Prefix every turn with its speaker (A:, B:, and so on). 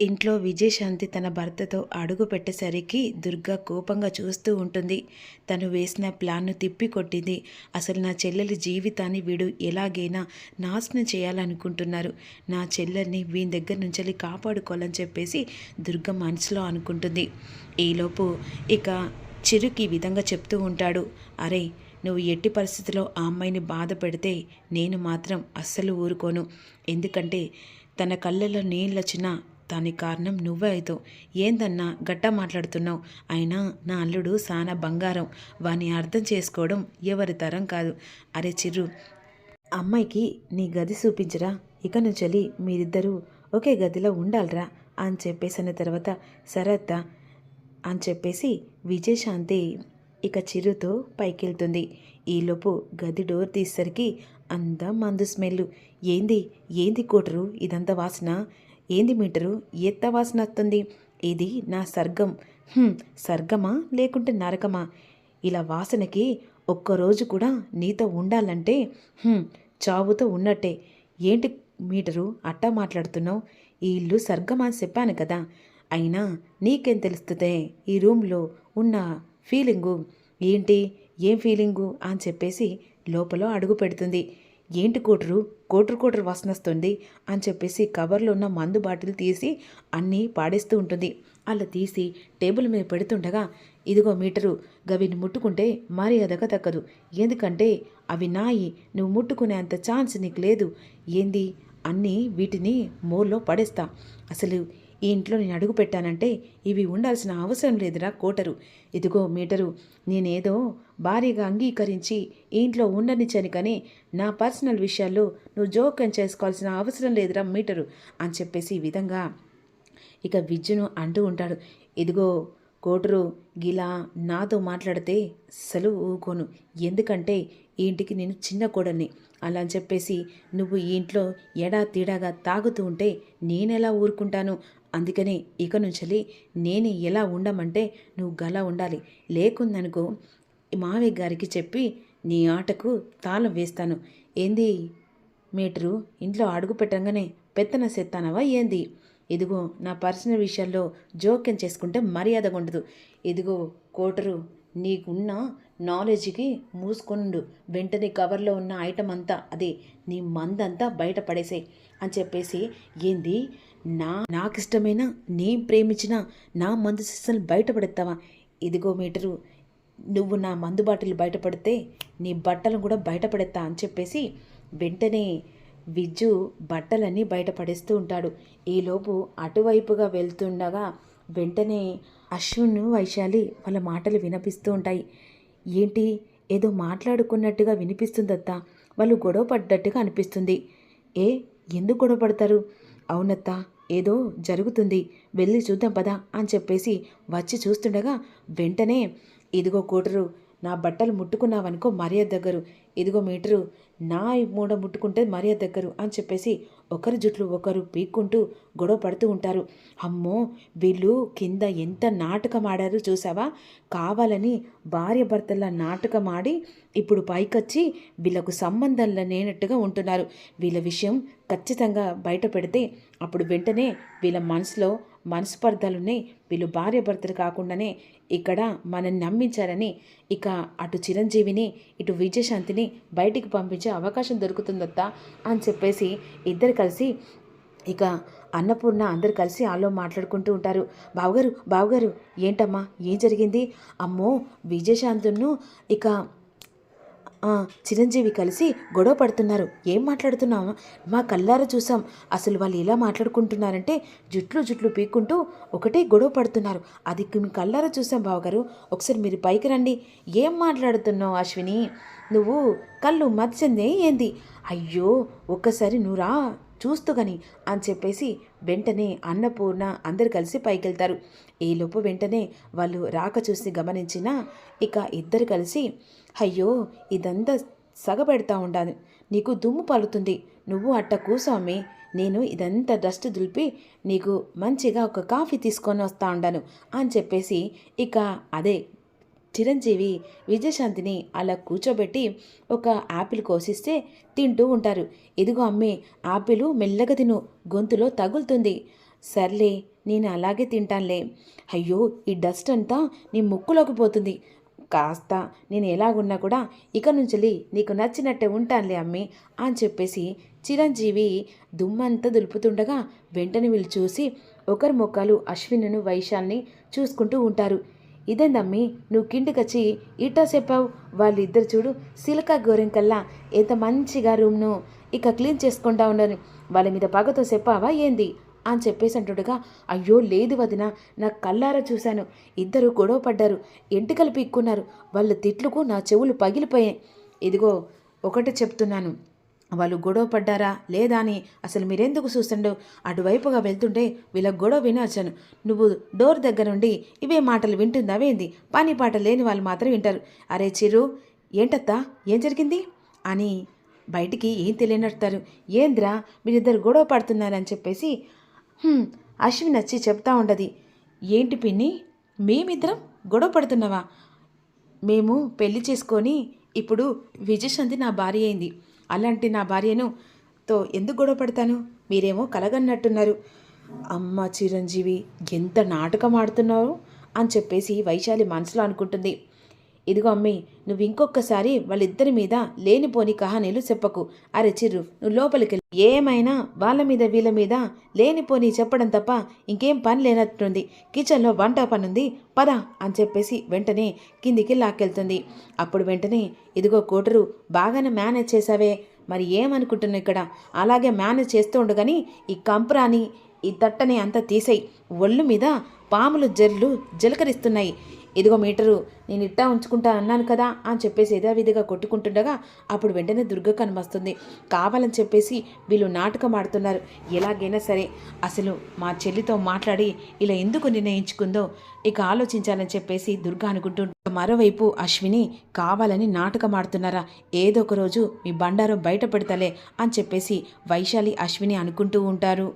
A: ఇంట్లో విజయశాంతి తన భర్తతో అడుగు పెట్టేసరికి దుర్గ కోపంగా చూస్తూ ఉంటుంది. తను వేసిన ప్లాన్ను తిప్పికొట్టింది. అసలు నా చెల్లెలి జీవితాన్ని వీడు ఎలాగైనా నాశనం చేయాలనుకుంటున్నారు. నా చెల్లెల్ని వీని దగ్గర నుంచి కాపాడుకోవాలని చెప్పేసి దుర్గ మనసులో అనుకుంటుంది. ఈలోపు ఇక చిరుకి ఈ విధంగా చెప్తూ ఉంటాడు. అరే, నువ్వు ఎట్టి పరిస్థితిలో ఆ అమ్మాయిని బాధ పెడితే నేను మాత్రం అస్సలు ఊరుకోను. ఎందుకంటే తన కళ్ళల్లో నీళ్ళొచ్చినా దానికి కారణం నువ్వే అవుతావు. ఏందన్నా గట్టా మాట్లాడుతున్నావు? అయినా నా అల్లుడు సానా బంగారం. వాని అర్థం చేసుకోవడం ఎవరి తరం కాదు. అరే చిర్రు, అమ్మాయికి నీ గది చూపించరా. ఇక నుంచి మీరిద్దరూ ఒకే గదిలో ఉండాలిరా అని చెప్పేసిన తర్వాత సరత్త అని చెప్పేసి విజయశాంతి ఇక చిరుతో పైకెళ్తుంది. ఈలోపు గది డోర్ తీసేసరికి అంతా మందు స్మెల్లు. ఏంది ఏంది కోటరు ఇదంతా వాసన? ఏంది మీటరు ఎత్త వాసన వస్తుంది? ఇది నా స్వర్గం. స్వర్గమా లేకుంటే నరకమా? ఇలా వాసనకి ఒక్కరోజు కూడా నీతో ఉండాలంటే చావుతో ఉన్నట్టే. ఏంటి మీటరు అట్టా మాట్లాడుతున్నావు? ఈ ఇల్లు స్వర్గమా అని చెప్పాను కదా. అయినా నీకేం తెలుస్తుందే ఈ రూమ్లో ఉన్న ఫీలింగు? ఏంటి ఏం ఫీలింగు అని చెప్పేసి లోపల అడుగు పెడుతుంది. ఏంటి కోటరు కోటరు వాసన వస్తుంది అని చెప్పేసి కవర్లో ఉన్న మందు బాటిల్ తీసి అన్నీ పాడేస్తూ ఉంటుంది. అలా తీసి టేబుల్ మీద పెడుతుండగా, ఇదిగో మీటరు, గవిని ముట్టుకుంటే మర్యాదగా దక్కదు. ఎందుకంటే అవి నాయి, నువ్వు ముట్టుకునే అంత ఛాన్స్ నీకు లేదు. ఏంది అన్నీ వీటిని మోర్లో పడేస్తా. అసలు ఈ ఇంట్లో నేను అడుగు పెట్టానంటే ఇవి ఉండాల్సిన అవసరం లేదురా కోటరు. ఇదిగో మీటరు, నేనేదో భారీగా అంగీకరించి ఈ ఇంట్లో ఉండనిచ్చని కానీ నా పర్సనల్ విషయాల్లో నువ్వు జోక్యం చేసుకోవాల్సిన అవసరం లేదురా మీటరు అని చెప్పేసి ఈ విధంగా ఇక విద్యును అంటూ ఉంటాడు. ఇదిగో కోటరు, గిలా నాతో మాట్లాడితే అస్సలు ఊకోను. ఎందుకంటే ఈ ఇంటికి నేను చిన్న కోడల్ని. అలా అని చెప్పేసి నువ్వు ఈ ఇంట్లో ఎడా తీడాగా తాగుతూ ఉంటే నేనెలా ఊరుకుంటాను? అందుకనే ఇక నుంచి నేను ఎలా ఉండమంటే నువ్వు గలా ఉండాలి. లేకుందనుకో మావయ్య గారికి చెప్పి నీ ఆటకు తాళం వేస్తాను. ఏంది మీటరు, ఇంట్లో అడుగు పెట్టంగానే పెత్తన సెత్తానవా ఏంది? ఇదిగో నా పర్సనల్ విషయాల్లో జోక్యం చేసుకుంటే మర్యాదగా ఉండదు. ఇదిగో కోటరు, నీకున్న నాలెడ్జ్కి మూసుకొనుండు. వెంటనే కవర్లో ఉన్న ఐటమ్ అంతా, అదే నీ మందంతా బయటపడేసే అని చెప్పేసి, ఏంది నాకిష్టమైన నేను ప్రేమించిన నా మందు సిస్టమ్ బయటపడేస్తావా? ఇదిగో మీటరు, నువ్వు నా మందు బాటిల్ బయటపడితే నీ బట్టలను కూడా బయటపడేస్తా అని చెప్పేసి వెంటనే విజ్జు బట్టలన్నీ బయటపడేస్తూ ఉంటాడు. ఈలోపు అటువైపుగా వెళ్తుండగా వెంటనే అశ్విన్ వైశాలి వాళ్ళ మాటలు వినిపిస్తూ ఉంటాయి. ఏంటి ఏదో మాట్లాడుకున్నట్టుగా వినిపిస్తుందత్తా, వాళ్ళు గొడవ పడ్డట్టుగా అనిపిస్తుంది. ఏ ఎందుకు గొడవ పడతారు? అవునత్తా, ఏదో జరుగుతుంది, వెళ్ళి చూద్దాం పదా అని చెప్పేసి వచ్చి చూస్తుండగా వెంటనే ఇదిగో కోటరు, నా బట్టలు ముట్టుకున్నావనుకో మర్యాద దగ్గరు. ఇదిగో మీటరు, నా మూడ ముట్టుకుంటే మర్యాద దగ్గరు అని చెప్పేసి ఒకరి జుట్లు ఒకరు పీక్కుంటూ గొడవ పడుతూ ఉంటారు. అమ్మో, వీళ్ళు కింద ఎంత నాటకం ఆడారు చూసావా? కావాలని భార్య భర్తల నాటకం ఆడి ఇప్పుడు పైకొచ్చి వీళ్ళకు సంబంధం లేనట్టుగా ఉంటున్నారు. వీళ్ళ విషయం ఖచ్చితంగా బయట పెడితే అప్పుడు వెంటనే వీళ్ళ మనసులో మనస్పర్ధలున్నాయి. వీళ్ళు భార్య భర్తలు కాకుండానే ఇక్కడ మనల్ని నమ్మించారని ఇక అటు చిరంజీవిని ఇటు విజయశాంతిని బయటికి పంపించే అవకాశం దొరుకుతుందత్తా అని చెప్పేసి ఇద్దరు కలిసి ఇక అన్నపూర్ణ అందరు కలిసి ఆలో మాట్లాడుకుంటూ ఉంటారు. బావగారు ఏంటమ్మా ఏం జరిగింది? అమ్మో, విజయశాంతును ఇక చిరంజీవి కలిసి గొడవ పడుతున్నారు. ఏం మాట్లాడుతున్నావా? మా కళ్ళారా చూసాం. అసలు వాళ్ళు ఎలా మాట్లాడుకుంటున్నారంటే జుట్లు పీక్కుంటూ ఒకటే గొడవ పడుతున్నారు. అది మీ కళ్ళారా చూసాం బావగారు. ఒకసారి మీరు పైకి రండి. ఏం మాట్లాడుతున్నావు అశ్విని? నువ్వు కళ్ళు మర్చిందే ఏంది? అయ్యో, ఒక్కసారి నువ్వు రా చూస్తూగాని అని చెప్పేసి వెంటనే అన్నపూర్ణ అందరు కలిసి పైకెళ్తారు. ఈలోపు వెంటనే వాళ్ళు రాక చూసి గమనించిన ఇక ఇద్దరు కలిసి, అయ్యో, ఇదంతా సగపెడతా ఉండాలి, నీకు దుమ్ము పలుతుంది, నువ్వు అట్ట కూసోమ్మి, నేను ఇదంతా డస్ట్ దులిపి నీకు మంచిగా ఒక కాఫీ తీసుకొని వస్తా ఉండాను అని చెప్పేసి ఇక అదే చిరంజీవి విజయశాంతిని అలా కూర్చోబెట్టి ఒక యాపిల్ కోసిస్తే తింటూ ఉంటారు. ఇదిగో అమ్మే, యాపిల్ మెల్లగా తిను, గొంతులో తగులుతుంది. సర్లే, నేను అలాగే తింటానులే. అయ్యో, ఈ డస్ట్ అంతా నీ ముక్కులోకి పోతుంది. కాస్త నేను ఎలాగున్నా కూడా ఇక నుంచి నీకు నచ్చినట్టే ఉంటానులే అమ్మి అని చెప్పేసి చిరంజీవి దుమ్మంతా దులుపుతుండగా వెంటనే వీళ్ళు చూసి ఒకరి మొక్కలు అశ్విన్ను వైశాల్ని చూసుకుంటూ ఉంటారు. ఇదేందమ్మి, నువ్వు కిందికొచ్చి ఇట్టా చెప్పావు? వాళ్ళిద్దరు చూడు సిలకా గోరెంకల్లా ఎంత మంచిగా రూమ్ను ఇక క్లీన్ చేసుకుంటా ఉండని వాళ్ళ మీద పగతో చెప్పావా ఏంది అని చెప్పేసి అంటుండగా, అయ్యో లేదు వదిన, నా కళ్ళారా చూశాను. ఇద్దరు గొడవ పడ్డారు, ఎంటికలు పీక్కున్నారు. వాళ్ళ తిట్లకు నా చెవులు పగిలిపోయాయి. ఇదిగో ఒకటి చెప్తున్నాను, వాళ్ళు గొడవ పడ్డారా లేదా అని అసలు మీరెందుకు చూస్తుండో? అటువైపుగా వెళ్తుంటే వీళ్ళ గొడవ వినొచ్చాను. నువ్వు డోర్ దగ్గర నుండి ఇవే మాటలు వింటుందావేంది? పని పాట లేని వాళ్ళు మాత్రం వింటారు. అరే చిరు, ఏంటత్తా, ఏం జరిగింది అని బయటికి ఏం తెలియనట్టారు. ఏంద్రా మీరిద్దరు గొడవ పడుతున్నారని చెప్పేసి అశ్విన్ వచ్చి చెప్తా ఉండదు. ఏంటి పిన్ని, మేమిద్దరం గొడవ పడుతున్నావా? మేము పెళ్లి చేసుకొని ఇప్పుడు విజయశాంతి నా భార్య అయింది. అలాంటి నా భార్యను తో ఎందుకు గొడవ పడతాను? మీరేమో కలగన్నట్టున్నారు. అమ్మ చిరంజీవి, ఎంత నాటకం ఆడుతున్నావు అని చెప్పేసి వైశాలి మనసులో అనుకుంటుంది. ఇదిగో అమ్మి, నువ్వు ఇంకొకసారి వాళ్ళిద్దరి మీద లేనిపోని కహానీలు చెప్పకు. అరే చిర్రు, నువ్వు లోపలికి ఏమైనా వాళ్ళ మీద వీళ్ళ మీద లేనిపోని చెప్పడం తప్ప ఇంకేం పని లేనట్టుంది. కిచెన్లో వంట పని ఉంది, పద అని చెప్పేసి వెంటనే కిందికి లాక్కెళ్తుంది. అప్పుడు వెంటనే, ఇదిగో కోటరు, బాగానే మేనేజ్ చేసావే, మరి ఏమనుకుంటున్నావు ఇక్కడ? అలాగే మేనేజ్ చేస్తూ ఉండగాని ఈ కంపరాని ఈ తట్టని అంతా తీసేయి. ఒళ్ళు మీద పాములు జల్లు జలకరిస్తున్నాయి. ఇదిగో మీటరు, నేను ఇట్టా ఉంచుకుంటా అన్నాను కదా అని చెప్పేసి యథావిధిగా కొట్టుకుంటుండగా అప్పుడు వెంటనే దుర్గ కనిపిస్తుంది. కావాలని చెప్పేసి వీళ్ళు నాటకం ఆడుతున్నారు. ఎలాగైనా సరే అసలు మా చెల్లితో మాట్లాడి ఇలా ఎందుకు నిర్ణయించుకుందో ఇక ఆలోచించాలని చెప్పేసి దుర్గ అనుకుంటూ, మరోవైపు అశ్విని కావాలని నాటకం ఆడుతున్నారా? ఏదో ఒక రోజు మీ బండారం బయట పెడతలే అని చెప్పేసి వైశాలి అశ్విని అనుకుంటూ ఉంటారు.